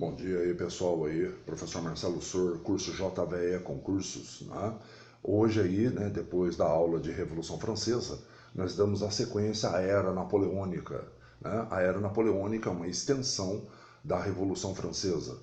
Bom dia aí, pessoal aí, professor Marcelo Sor, curso JVE Concursos, né? Hoje aí, né, depois da aula de Revolução Francesa, nós damos a sequência à Era Napoleônica, né? A Era Napoleônica é uma extensão da Revolução Francesa.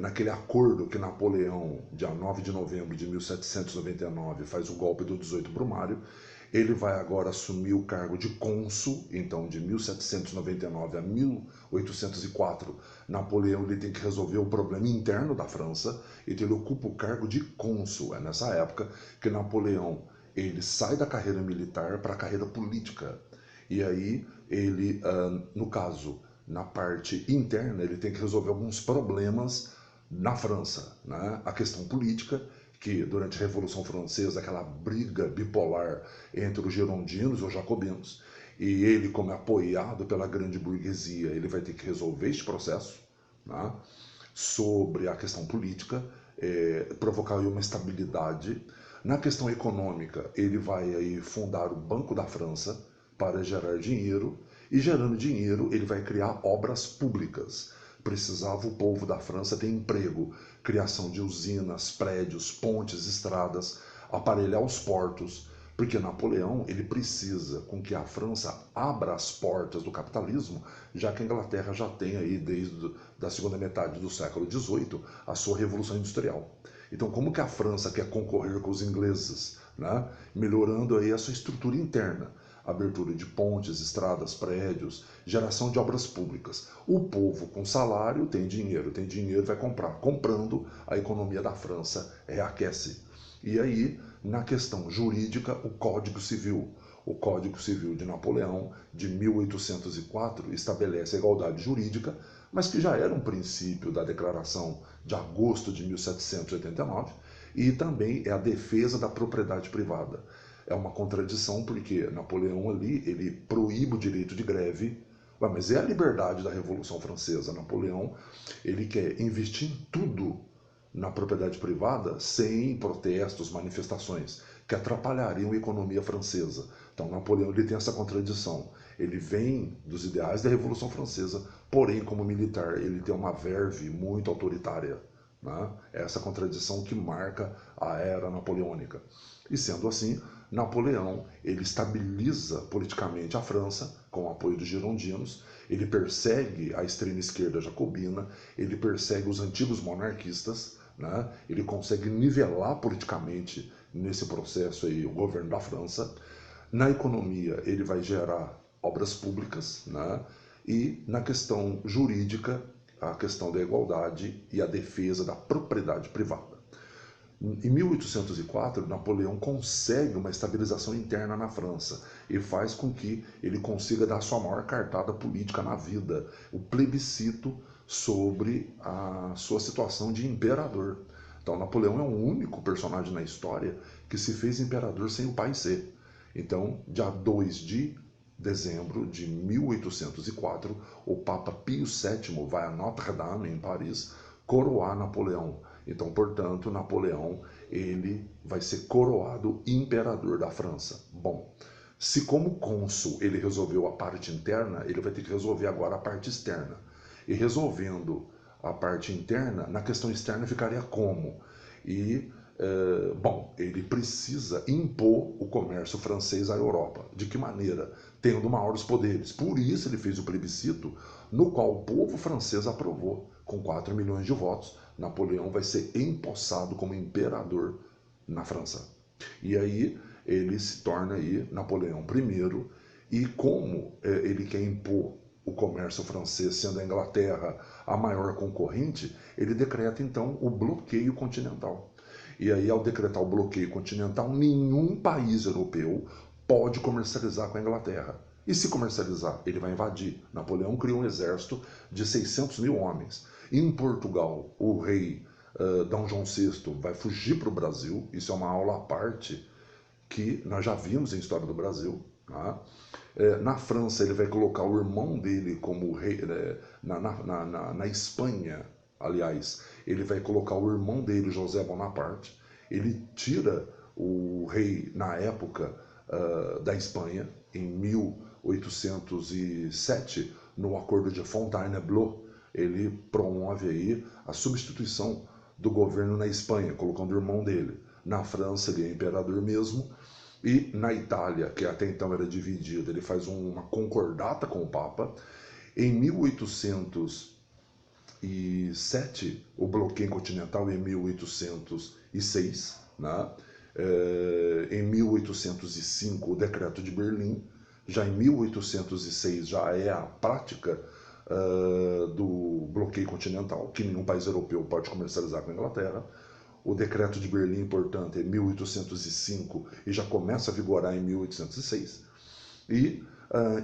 Naquele acordo que Napoleão, dia 9 de novembro de 1799, faz o golpe do 18 Brumário, ele vai agora assumir o cargo de cônsul, então de 1799 a 1804, Napoleão ele tem que resolver o problema interno da França, então ele ocupa o cargo de cônsul. É nessa época que Napoleão ele sai da carreira militar para a carreira política. E aí ele, no caso, na parte interna, ele tem que resolver alguns problemas na França, né? A questão política, que durante a Revolução Francesa, aquela briga bipolar entre os girondinos e os jacobinos, e ele, como é apoiado pela grande burguesia, ele vai ter que resolver este processo, né, sobre a questão política, provocar aí uma estabilidade. Na questão econômica, ele vai aí fundar o Banco da França para gerar dinheiro, e gerando dinheiro ele vai criar obras públicas. Precisava o povo da França ter emprego, criação de usinas, prédios, pontes, estradas, aparelhar os portos, porque Napoleão ele precisa com que a França abra as portas do capitalismo, já que a Inglaterra já tem aí desde a segunda metade do século XVIII a sua revolução industrial. Então, como que a França quer concorrer com os ingleses, né? Melhorando aí a sua estrutura interna, abertura de pontes, estradas, prédios, geração de obras públicas. O povo com salário tem dinheiro vai comprar. Comprando, a economia da França reaquece. E aí, na questão jurídica, o Código Civil. O Código Civil de Napoleão, de 1804, estabelece a igualdade jurídica, mas que já era um princípio da Declaração de agosto de 1789, e também é a defesa da propriedade privada. É uma contradição porque Napoleão ali, ele proíbe o direito de greve, mas é a liberdade da Revolução Francesa. Napoleão, ele quer investir em tudo na propriedade privada sem protestos, manifestações, que atrapalhariam a economia francesa. Então Napoleão ele tem essa contradição. Ele vem dos ideais da Revolução Francesa, porém como militar ele tem uma verve muito autoritária, né? Essa contradição que marca a era napoleônica. E sendo assim, Napoleão ele estabiliza politicamente a França com o apoio dos girondinos, ele persegue a extrema esquerda jacobina, ele persegue os antigos monarquistas, né? Ele consegue nivelar politicamente nesse processo aí o governo da França. Na economia ele vai gerar obras públicas, né? E na questão jurídica, a questão da igualdade e a defesa da propriedade privada. Em 1804, Napoleão consegue uma estabilização interna na França e faz com que ele consiga dar sua maior cartada política na vida, o plebiscito sobre a sua situação de imperador. Então, Napoleão é o único personagem na história que se fez imperador sem o pai ser. Então, dia 2 de dezembro de 1804, o Papa Pio VII vai a Notre-Dame, em Paris, coroar Napoleão. Então, portanto, Napoleão ele vai ser coroado imperador da França. Bom, se como cônsul ele resolveu a parte interna, ele vai ter que resolver agora a parte externa. E resolvendo a parte interna, na questão externa ficaria como? E, bom, ele precisa impor o comércio francês à Europa. De que maneira? Tendo maiores poderes. Por isso ele fez o plebiscito, no qual o povo francês aprovou. Com 4 milhões de votos, Napoleão vai ser empossado como imperador na França. E aí ele se torna aí Napoleão I, e como ele quer impor o comércio francês, sendo a Inglaterra a maior concorrente, ele decreta então o bloqueio continental. E aí, ao decretar o bloqueio continental, nenhum país europeu pode comercializar com a Inglaterra. E se comercializar, ele vai invadir. Napoleão criou um exército de 600 mil homens. Em Portugal, o rei D. João VI vai fugir para o Brasil. Isso é uma aula à parte que nós já vimos em História do Brasil. Tá? Na França, ele vai colocar o irmão dele como rei. Na Espanha, aliás, ele vai colocar o irmão dele, José Bonaparte. Ele tira o rei, na época, da Espanha, em 1807, no Acordo de Fontainebleau, ele promove aí a substituição do governo na Espanha, colocando o irmão dele. Na França ele é imperador mesmo, e na Itália, que até então era dividida, ele faz uma concordata com o Papa. Em 1807, o bloqueio continental em 1806, né? Em 1805, o Decreto de Berlim. Já em 1806 já é a prática do bloqueio continental, que nenhum país europeu pode comercializar com a Inglaterra. O Decreto de Berlim, portanto, é 1805 e já começa a vigorar em 1806. E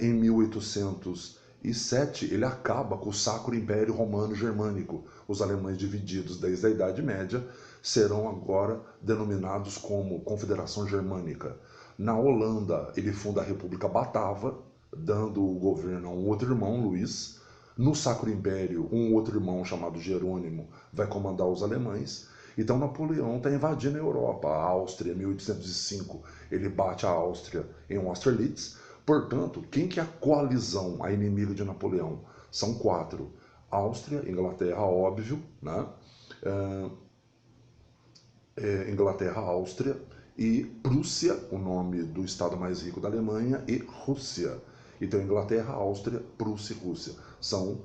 em 1807 ele acaba com o Sacro Império Romano Germânico. Os alemães divididos desde a Idade Média serão agora denominados como Confederação Germânica. Na Holanda ele funda a República Batava, dando o governo a um outro irmão, Luís. No Sacro Império, um outro irmão chamado Jerônimo vai comandar os alemães. Então Napoleão está invadindo a Europa. A Áustria, em 1805, ele bate a Áustria em Austerlitz. Portanto, quem que é a coalizão, a inimiga de Napoleão? São quatro. Áustria, Inglaterra, óbvio, né? Inglaterra, Áustria e Prússia, o nome do estado mais rico da Alemanha, e Rússia. Então, Inglaterra, Áustria, Prússia e Rússia são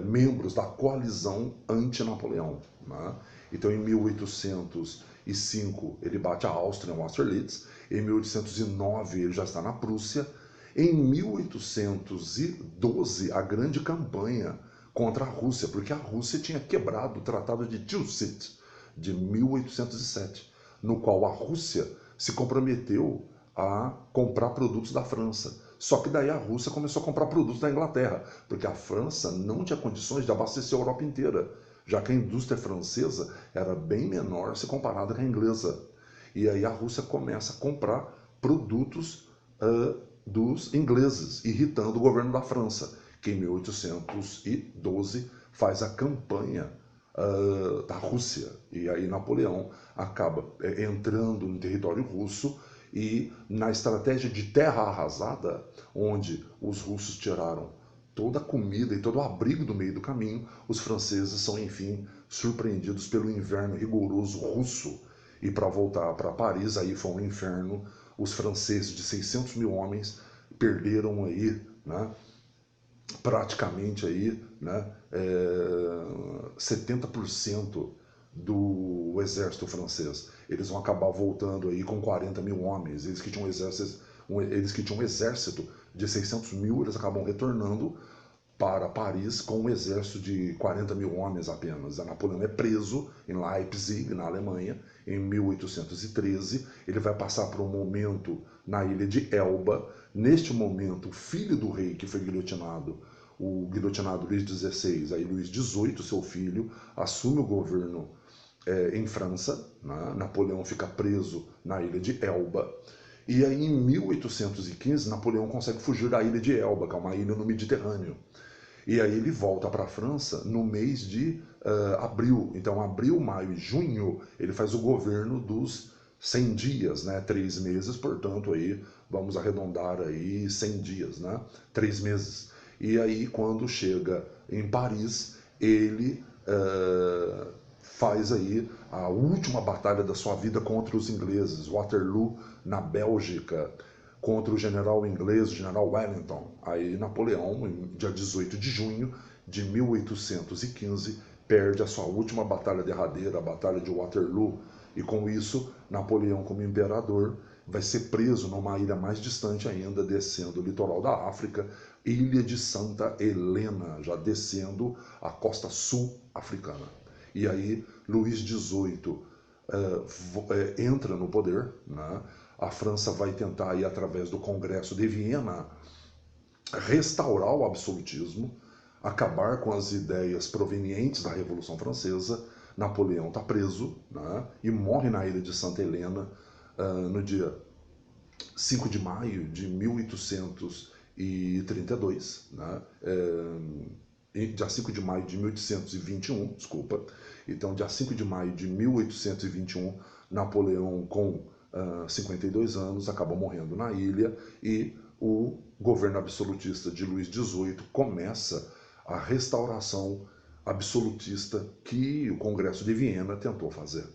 membros da coalizão anti-Napoleão, né? Então, em 1805, ele bate a Áustria em Austerlitz. Em 1809, ele já está na Prússia. Em 1812, a grande campanha contra a Rússia, porque a Rússia tinha quebrado o Tratado de Tilsit, de 1807, no qual a Rússia se comprometeu a comprar produtos da França. Só que daí a Rússia começou a comprar produtos da Inglaterra, porque a França não tinha condições de abastecer a Europa inteira, já que a indústria francesa era bem menor se comparada com a inglesa. E aí a Rússia começa a comprar produtos dos ingleses, irritando o governo da França, que em 1812 faz a campanha da Rússia. E aí Napoleão acaba entrando no território russo e na estratégia de terra arrasada, onde os russos tiraram toda a comida e todo o abrigo do meio do caminho, os franceses são, enfim, surpreendidos pelo inverno rigoroso russo. E para voltar para Paris, aí foi um inferno. Os franceses, de 600 mil homens, perderam aí, né, praticamente aí, né, 70% do exército francês. Eles vão acabar voltando aí com 40 mil homens. Eles que tinham um exército de 600 mil, eles acabam retornando para Paris com um exército de 40 mil homens apenas. Napoleão é preso em Leipzig, na Alemanha, em 1813. Ele vai passar por um momento na ilha de Elba. Neste momento, o filho do rei que foi guilhotinado, o guilhotinado Luís XVI, aí Luís XVIII, seu filho, assume o governo em França, né? Napoleão fica preso na ilha de Elba. E aí, em 1815, Napoleão consegue fugir da ilha de Elba, que é uma ilha no Mediterrâneo. E aí ele volta para a França no mês de abril. Então, abril, maio e junho, ele faz o governo dos 100 dias, né? 3 meses, portanto, aí vamos arredondar aí 100 dias, né? 3 meses. E aí, quando chega em Paris, ele faz aí a última batalha da sua vida contra os ingleses, Waterloo, na Bélgica, contra o general inglês, o general Wellington. Aí Napoleão, dia 18 de junho de 1815, perde a sua última batalha derradeira, a Batalha de Waterloo, e com isso, Napoleão, como imperador, vai ser preso numa ilha mais distante ainda, descendo o litoral da África, Ilha de Santa Helena, já descendo a costa sul africana. E aí, Luís XVIII entra no poder, né? A França vai tentar, aí, através do Congresso de Viena, restaurar o absolutismo, acabar com as ideias provenientes da Revolução Francesa. Napoleão está preso, né? E morre na ilha de Santa Helena no dia 5 de maio de 1832, né? Dia 5 de maio de 1821, desculpa. Então, dia 5 de maio de 1821, Napoleão, com 52 anos, acabou morrendo na ilha e o governo absolutista de Luís XVIII começa a restauração absolutista que o Congresso de Viena tentou fazer.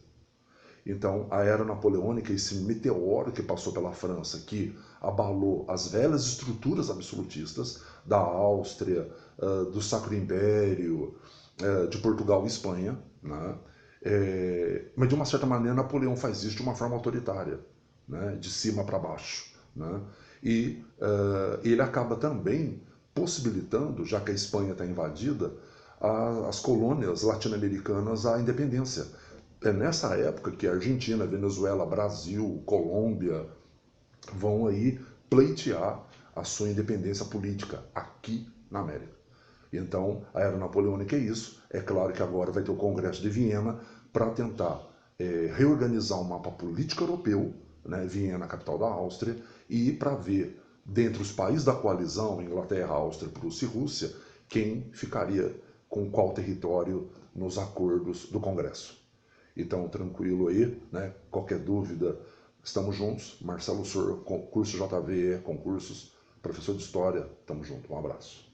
Então, a era napoleônica, esse meteoro que passou pela França, que abalou as velhas estruturas absolutistas da Áustria, do Sacro Império, de Portugal e Espanha, né? Mas, de uma certa maneira, Napoleão faz isso de uma forma autoritária, né? De cima para baixo. Né? E ele acaba também possibilitando, já que a Espanha está invadida, as colônias latino-americanas à independência. É nessa época que a Argentina, Venezuela, Brasil, Colômbia vão aí pleitear a sua independência política aqui na América. Então, a era napoleônica é isso. É claro que agora vai ter o Congresso de Viena para tentar reorganizar o mapa político europeu, né, Viena, a capital da Áustria, e para ver, dentre os países da coalizão, Inglaterra, Áustria, Prússia e Rússia, quem ficaria com qual território nos acordos do Congresso. Então, tranquilo aí, né? Qualquer dúvida, estamos juntos. Marcelo Sor, curso JVE, concursos, professor de História, estamos juntos. Um abraço.